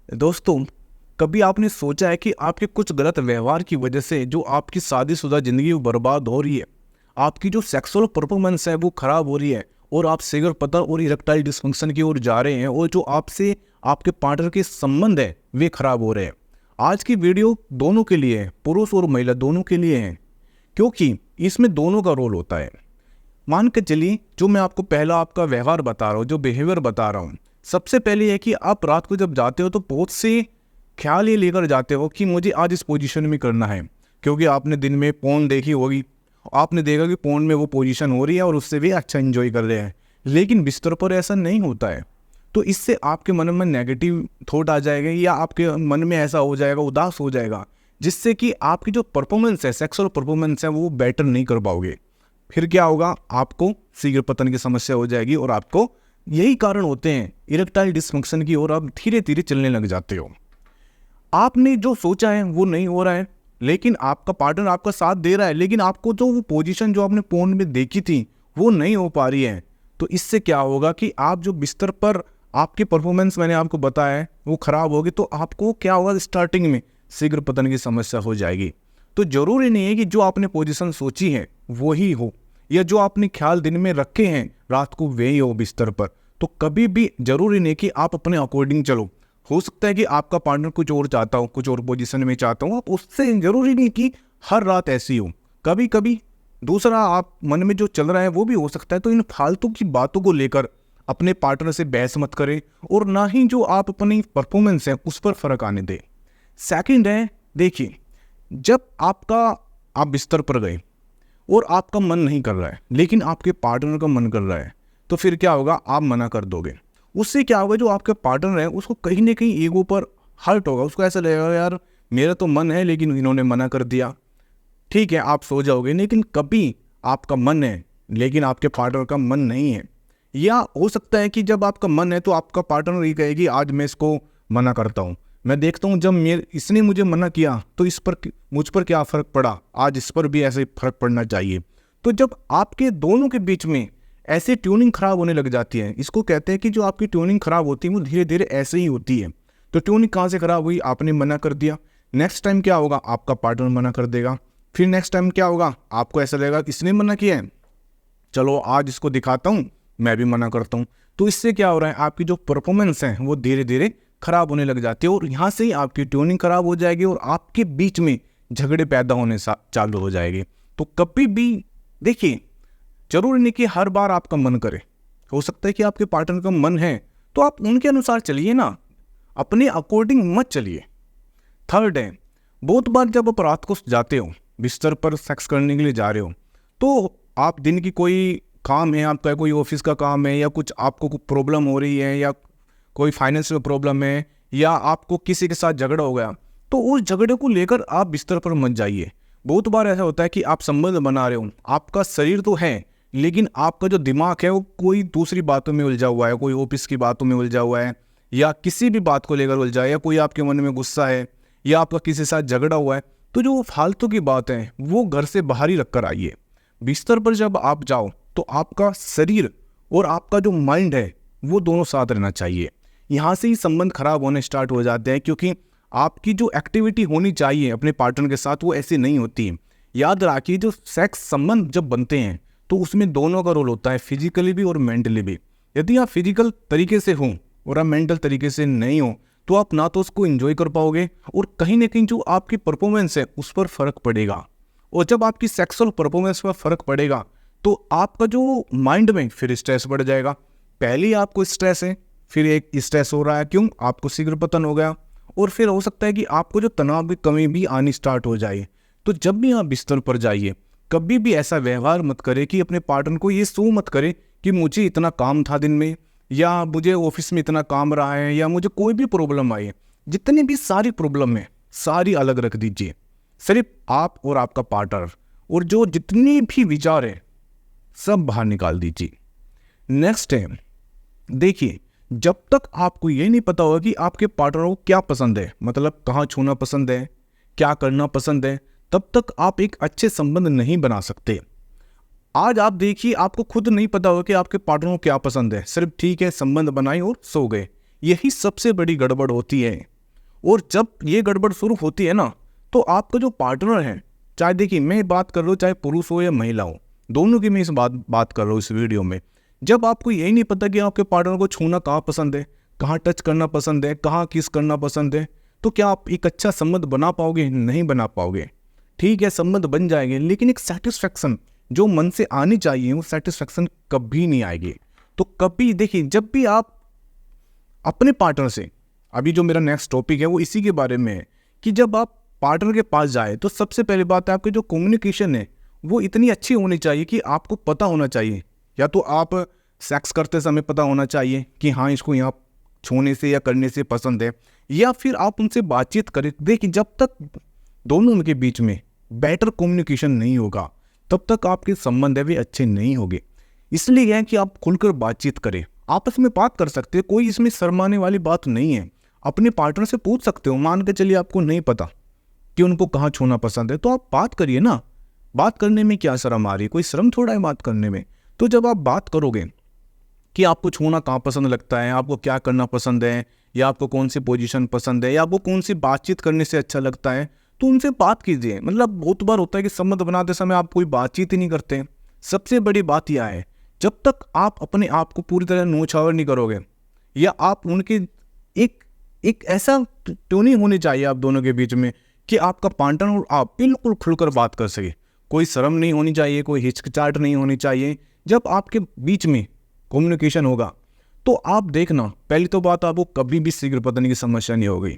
दोस्तों, कभी आपने सोचा है कि आपके कुछ गलत व्यवहार की वजह से जो आपकी शादीशुदा ज़िंदगी वो बर्बाद हो रही है, आपकी जो सेक्सुअल परफॉर्मेंस है वो ख़राब हो रही है और आप सिगर पतन और इरेक्टाइल डिस्फंक्शन की ओर जा रहे हैं और जो आपसे आपके पार्टनर के संबंध है वे खराब हो रहे हैं। आज की वीडियो दोनों के लिए है, पुरुष और महिला दोनों के लिए है, क्योंकि इसमें दोनों का रोल होता है। मान के चलिए, जो मैं आपको पहला आपका व्यवहार बता रहा हूँ, जो बिहेवियर बता रहा हूँ, सबसे पहले है कि आप रात को जब जाते हो तो बहुत से ख्याल ये लेकर जाते हो कि मुझे आज इस पोजीशन में करना है, क्योंकि आपने दिन में पोर्न देखी होगी, आपने देखा कि पोर्न में वो पोजीशन हो रही है और उससे भी अच्छा एंजॉय कर रहे हैं, लेकिन बिस्तर पर ऐसा नहीं होता है। तो इससे आपके मन में नेगेटिव थॉट आ जाएगा या आपके मन में ऐसा हो जाएगा, उदास हो जाएगा, जिससे कि आपकी जो परफॉर्मेंस है, सेक्सुअल परफॉर्मेंस है, वो बेटर नहीं कर पाओगे। फिर क्या होगा, आपको शीघ्र पतन की समस्या हो जाएगी और आपको यही कारण होते हैं इरेक्टाइल डिस्फंक्शन की ओर आप धीरे धीरे चलने लग जाते हो। आपने जो सोचा है वो नहीं हो रहा है, लेकिन आपका पार्टनर आपका साथ दे रहा है, लेकिन आपको जो वो पोजीशन जो आपने पोर्न में देखी थी वो नहीं हो पा रही है। तो इससे क्या होगा कि आप जो बिस्तर पर आपकी परफॉर्मेंस मैंने आपको बताया है वो खराब होगी, तो आपको क्या होगा, स्टार्टिंग में शीघ्र पतन की समस्या हो जाएगी। तो जरूरी नहीं है कि जो आपने पोजीशन सोची है वो ही हो, या जो आपने ख्याल दिन में रखे हैं रात को वही हो बिस्तर पर। तो कभी भी जरूरी नहीं कि आप अपने अकॉर्डिंग चलो। हो सकता है कि आपका पार्टनर कुछ और चाहता हो, कुछ और पोजीशन में चाहता हो, आप उससे जरूरी नहीं कि हर रात ऐसी हो। कभी कभी दूसरा आप मन में जो चल रहा है वो भी हो सकता है। तो इन फालतू की बातों को लेकर अपने पार्टनर से बहस मत करें और ना ही जो आप अपनी परफॉर्मेंस है उस पर फर्क आने दें। सेकंड है, देखिए, जब आप बिस्तर पर गए और आपका मन नहीं कर रहा है लेकिन आपके पार्टनर का मन कर रहा है, तो फिर क्या होगा, आप मना कर दोगे। उससे क्या होगा, जो आपके पार्टनर है उसको कहीं ना कहीं ईगो पर हर्ट होगा, उसको ऐसा लगेगा यार मेरा तो मन है लेकिन इन्होंने मना कर दिया। ठीक है, आप सो जाओगे, लेकिन कभी आपका मन है लेकिन आपके पार्टनर का मन नहीं है। या हो सकता है कि जब आपका मन है तो आपका पार्टनर ये कहेगी आज मैं इसको मना करता हूँ, मैं देखता हूँ जब इसने मुझे मना किया तो मुझ पर क्या फ़र्क पड़ा, आज इस पर भी ऐसे फ़र्क पड़ना चाहिए। तो जब आपके दोनों के बीच में ऐसे ट्यूनिंग खराब होने लग जाती है, इसको कहते हैं कि जो आपकी ट्यूनिंग खराब होती है वो धीरे धीरे ऐसे ही होती है। तो ट्यूनिंग कहाँ से खराब हुई, आपने मना कर दिया, नेक्स्ट टाइम क्या होगा, आपका पार्टनर मना कर देगा, फिर नेक्स्ट टाइम क्या होगा, आपको ऐसा लगेगा इसने मना किया है, चलो आज इसको दिखाता हूँ, मैं भी मना करता हूँ। तो इससे क्या हो रहा है, आपकी जो परफॉर्मेंस है वो धीरे धीरे खराब होने लग जाती है और यहाँ से ही आपकी ट्यूनिंग खराब हो जाएगी और आपके बीच में झगड़े पैदा होने चालू हो जाएंगे। तो कभी भी देखिए, जरूरी नहीं कि हर बार आपका मन करे, हो सकता है कि आपके पार्टनर का मन है तो आप उनके अनुसार चलिए ना, अपने अकॉर्डिंग मत चलिए। थर्ड है, बहुत बार जब आप रात को जाते हो, बिस्तर पर सेक्स करने के लिए जा रहे हो, तो आप दिन की कोई काम है आपका, कोई ऑफिस का काम है, या कुछ आपको कोई प्रॉब्लम हो रही है, या कोई फाइनेंशियल प्रॉब्लम है, या आपको किसी के साथ झगड़ा हो गया, तो उस झगड़े को लेकर आप बिस्तर पर मत जाइए। बहुत बार ऐसा होता है कि आप संबंध बना रहे हो, आपका शरीर तो है लेकिन आपका जो दिमाग है वो कोई दूसरी बातों में उलझा हुआ है, कोई ऑफिस की बातों में उलझा हुआ है, या किसी भी बात को लेकर उलझा है, या कोई आपके मन में गुस्सा है, या आपका किसी के साथ झगड़ा हुआ है। तो जो फालतू की बात है वो घर से बाहर ही रख कर आइए। बिस्तर पर जब आप जाओ तो आपका शरीर और आपका जो माइंड है वो दोनों साथ रहना चाहिए। यहाँ से ही संबंध खराब होने स्टार्ट हो जाते हैं, क्योंकि आपकी जो एक्टिविटी होनी चाहिए अपने पार्टनर के साथ वो ऐसी नहीं होती है। याद रखिए, जो सेक्स संबंध जब बनते हैं तो उसमें दोनों का रोल होता है, फिजिकली भी और मेंटली भी। यदि आप फिजिकल तरीके से हो और आप मेंटल तरीके से नहीं हो तो आप ना तो उसको एंजॉय कर पाओगे और कहीं ना कहीं जो आपकी परफॉर्मेंस है उस पर फर्क पड़ेगा। और जब आपकी सेक्सुअल परफॉर्मेंस पर फर्क पड़ेगा तो आपका जो माइंड में फिर स्ट्रेस बढ़ जाएगा। पहले ही आपको स्ट्रेस है, फिर एक स्ट्रेस हो रहा है, क्यों, आपको शीघ्र पतन हो गया, और फिर हो सकता है कि आपको जो तनाव की कमी भी आनी स्टार्ट हो जाए। तो जब भी आप बिस्तर पर जाइए, कभी भी ऐसा व्यवहार मत करें कि अपने पार्टनर को ये शो मत करें कि मुझे इतना काम था दिन में, या मुझे ऑफिस में इतना काम रहा है, या मुझे कोई भी प्रॉब्लम आई है। जितनी भी सारी प्रॉब्लम है सारी अलग रख दीजिए, सिर्फ आप और आपका पार्टनर, और जो जितनी भी विचार है सब बाहर निकाल दीजिए। नेक्स्ट है, देखिए, जब तक आपको ये नहीं पता होगा कि आपके पार्टनर को क्या पसंद है, मतलब कहाँ छूना पसंद है, क्या करना पसंद है, तब तक आप एक अच्छे संबंध नहीं बना सकते। आज आप देखिए, आपको खुद नहीं पता होगा कि आपके पार्टनर को क्या पसंद है, सिर्फ ठीक है संबंध बनाई और सो गए। यही सबसे बड़ी गड़बड़ होती है। और जब ये गड़बड़ शुरू होती है ना, तो आपका जो पार्टनर है, चाहे देखिए मैं बात कर रहा हूँ चाहे पुरुष हो या महिला हो, दोनों की मैं इस बात कर रहा हूँ इस वीडियो में। जब आपको यही नहीं पता कि आपके पार्टनर को छूना कहाँ पसंद है, कहाँ टच करना पसंद है, कहाँ किस करना पसंद है, तो क्या आप एक अच्छा संबंध बना पाओगे? नहीं बना पाओगे। ठीक है, संबंध बन जाएंगे, लेकिन एक सेटिस्फैक्शन जो मन से आनी चाहिए वो सेटिस्फैक्शन कभी नहीं आएगी। तो कभी देखिए, जब भी आप अपने पार्टनर से, अभी जो मेरा नेक्स्ट टॉपिक है वो इसी के बारे में है कि जब आप पार्टनर के पास जाए तो सबसे पहली बात है आपकी जो कम्युनिकेशन है वो इतनी अच्छी होनी चाहिए कि आपको पता होना चाहिए, या तो आप सेक्स करते समय पता होना चाहिए कि हाँ इसको यहाँ छूने से या करने से पसंद है, या फिर आप उनसे बातचीत करें। देखिए, जब तक दोनों के बीच में बेटर कम्युनिकेशन नहीं होगा तब तक आपके संबंध है वे अच्छे नहीं होंगे। इसलिए है कि आप खुलकर बातचीत करें, आपस में बात कर सकते हैं, कोई इसमें शर्माने वाली बात नहीं है। अपने पार्टनर से पूछ सकते हो, मान के चलिए आपको नहीं पता कि उनको कहाँ छूना पसंद है, तो आप बात करिए ना। बात करने में क्या शर्म आ रही है? कोई शर्म थोड़ा है बात करने में। तो जब आप बात करोगे कि आपको छूना कहाँ पसंद लगता है, आपको क्या करना पसंद है, या आपको कौन सी पोजीशन पसंद है, या आपको कौन सी बातचीत करने से अच्छा लगता है, तो उनसे बात कीजिए। मतलब बहुत बार होता है कि संबंध बनाते समय आप कोई बातचीत ही नहीं करते। सबसे बड़ी बात यह है, जब तक आप अपने आप को पूरी तरह न्योछावर नहीं करोगे, या आप उनके एक ऐसा ट्यूनिंग होनी चाहिए आप दोनों के बीच में कि आपका पार्टनर और आप बिल्कुल खुलकर बात कर सके। कोई शर्म नहीं होनी चाहिए, कोई हिचकिचाहट नहीं होनी चाहिए। जब आपके बीच में कम्युनिकेशन होगा तो आप देखना, पहली तो बात आपको कभी भी शीघ्र पतन की समस्या नहीं होगी,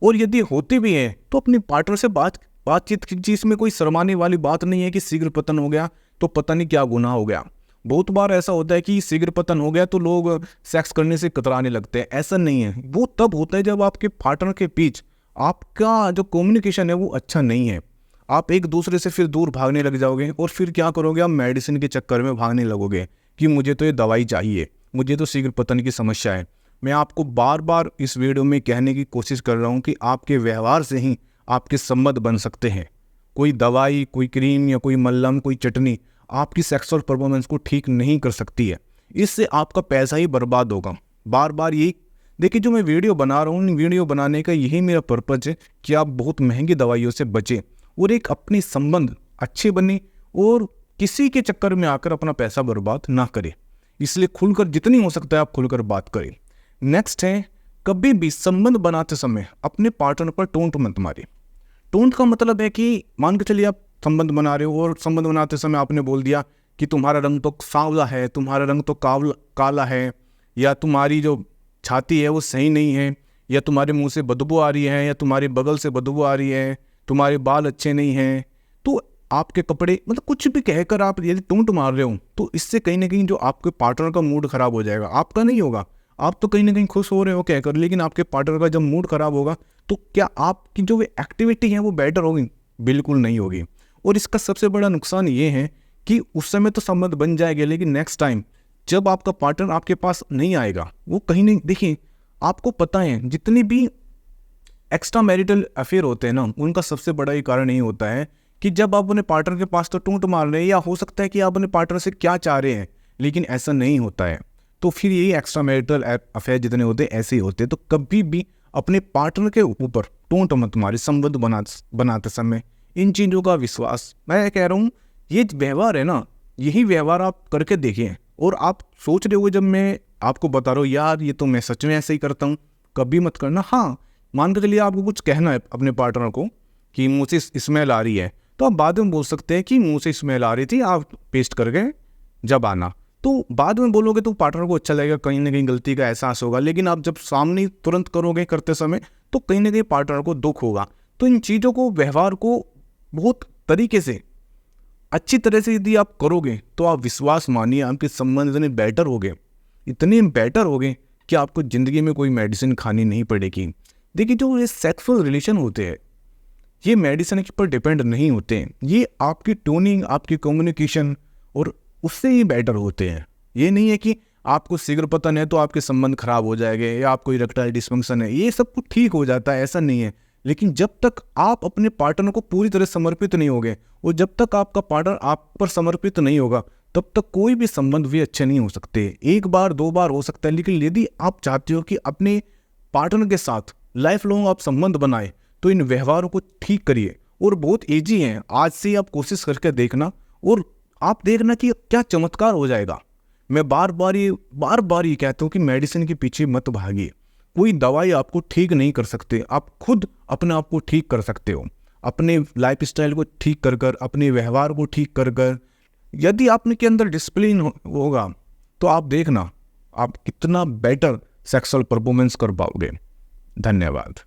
और यदि होती भी है तो अपने पार्टनर से बातचीत कीजिए। इसमें कोई शर्माने वाली बात नहीं है कि शीघ्र पतन हो गया तो पता नहीं क्या गुनाह हो गया। बहुत बार ऐसा होता है कि शीघ्र पतन हो गया तो लोग सेक्स करने से कतराने लगते हैं। ऐसा नहीं है, वो तब होता है जब आपके पार्टनर के बीच आपका जो कम्युनिकेशन है वो अच्छा नहीं है। आप एक दूसरे से फिर दूर भागने लग जाओगे, और फिर क्या करोगे, आप मेडिसिन के चक्कर में भागने लगोगे कि मुझे तो ये दवाई चाहिए, मुझे तो शीघ्र पतन की समस्या है। मैं आपको बार बार इस वीडियो में कहने की कोशिश कर रहा हूँ कि आपके व्यवहार से ही आपके संबंध बन सकते हैं। कोई दवाई, कोई क्रीम या कोई मल्लम, कोई चटनी आपकी सेक्सुअल परफॉर्मेंस को ठीक नहीं कर सकती है। इससे आपका पैसा ही बर्बाद होगा। बार बार यही देखिए, जो मैं वीडियो बना रहा हूँ, वीडियो बनाने का यही मेरा पर्पज़ है कि आप बहुत महंगी दवाइयों से बचें और एक अपनी संबंध अच्छे बने, और किसी के चक्कर में आकर अपना पैसा बर्बाद ना करें। इसलिए खुलकर, जितनी हो सकता है आप खुलकर बात करें। नेक्स्ट है, कभी भी संबंध बनाते समय अपने पार्टनर पर टोंट मत मारे। टोंट का मतलब है कि मान के चलिए आप संबंध बना रहे हो, और संबंध बनाते समय आपने बोल दिया कि तुम्हारा रंग तो सांवला है, तुम्हारा रंग तो काला है, या तुम्हारी जो छाती है वो सही नहीं है, या तुम्हारे मुंह से बदबू आ रही है, या तुम्हारे बगल से बदबू आ रही है, तुम्हारे बाल अच्छे नहीं हैं, तो आपके कपड़े, मतलब कुछ भी कहकर आप यदि टोंट मार रहे हो तो इससे कहीं ना कहीं जो आपके पार्टनर का मूड खराब हो जाएगा, आपका नहीं होगा। आप तो कहीं ना कहीं खुश हो रहे हो कहकर, लेकिन आपके पार्टनर का जब मूड खराब होगा तो क्या आपकी जो एक्टिविटी है वो बेटर होगी? बिल्कुल नहीं होगी। और इसका सबसे बड़ा नुकसान ये है कि उस समय तो संबंध बन जाएगा, लेकिन नेक्स्ट टाइम जब आपका पार्टनर आपके पास नहीं आएगा, वो कहीं नहीं, देखिए आपको पता है जितनी भी एक्स्ट्रा मैरिटल अफेयर होते हैं ना, उनका सबसे बड़ा ये कारण यही होता है कि जब आप अपने पार्टनर के पास तो टूट मार रहे हैं, या हो सकता है कि आप अपने पार्टनर से क्या चाह रहे हैं, लेकिन ऐसा नहीं होता है, तो फिर यही एक्स्ट्रा मैरिटल अफेयर जितने होते हैं ऐसे ही होते हैं। तो कभी भी अपने पार्टनर के ऊपर टोंट मत मारे संबंध बनाते समय। इन चीज़ों का विश्वास, मैं कह रहा हूँ ये व्यवहार है ना, यही व्यवहार आप करके देखिए, और आप सोच रहे हो जब मैं आपको बता रहा हूँ यार ये तो मैं सच में ऐसे ही करता हूँ, कभी मत करना। हाँ, मान के चलिए आपको कुछ कहना है अपने पार्टनर को कि मुँह से स्मेल आ रही है, तो आप बाद में बोल सकते हैं कि मुँह से स्मेल आ रही थी, आप पेस्ट करके जब आना। तो बाद में बोलोगे तो पार्टनर को अच्छा लगेगा, कहीं ना कहीं गलती का एहसास होगा, लेकिन आप जब सामने तुरंत करोगे करते समय तो कहीं ना कहीं पार्टनर को दुख होगा। तो इन चीज़ों को, व्यवहार को बहुत तरीके से, अच्छी तरह से यदि आप करोगे तो आप विश्वास मानिए आपके संबंध इतने बेटर हो गए, इतने बेटर हो गए कि आपको ज़िंदगी में कोई मेडिसिन खानी नहीं पड़ेगी। देखिए, जो ये सेक्सुअल रिलेशन होते हैं ये मेडिसिन के ऊपर डिपेंड नहीं होते हैं, ये आपकी ट्यूनिंग, आपकी कम्युनिकेशन और उससे ही बेटर होते हैं। ये नहीं है कि आपको शीघ्र पतन है तो आपके संबंध खराब हो जाएंगे, या आपको इरेक्टाइल डिस्फंक्शन है, ये सब कुछ ठीक हो जाता है, ऐसा नहीं है। लेकिन जब तक आप अपने पार्टनर को पूरी तरह समर्पित नहीं होगे, और जब तक आपका पार्टनर आप पर समर्पित नहीं होगा, तब तक कोई भी संबंध भी अच्छे नहीं हो सकते। एक बार दो बार हो सकता है, लेकिन यदि आप चाहते हो कि अपने पार्टनर के साथ लाइफ लॉन्ग आप संबंध बनाए तो इन व्यवहारों को ठीक करिए। और बहुत ईजी है, आज से आप कोशिश करके देखना और आप देखना कि क्या चमत्कार हो जाएगा। मैं बार बार ये कहता हूँ कि मेडिसिन के पीछे मत भागिए। कोई दवाई आपको ठीक नहीं कर सकते, आप खुद अपने आप को ठीक कर सकते हो, अपने लाइफस्टाइल को ठीक कर कर, अपने व्यवहार को ठीक कर कर। यदि आपने के अंदर डिसिप्लिन होगा तो आप देखना आप कितना बेटर सेक्सुअल परफॉर्मेंस कर पाओगे। धन्यवाद।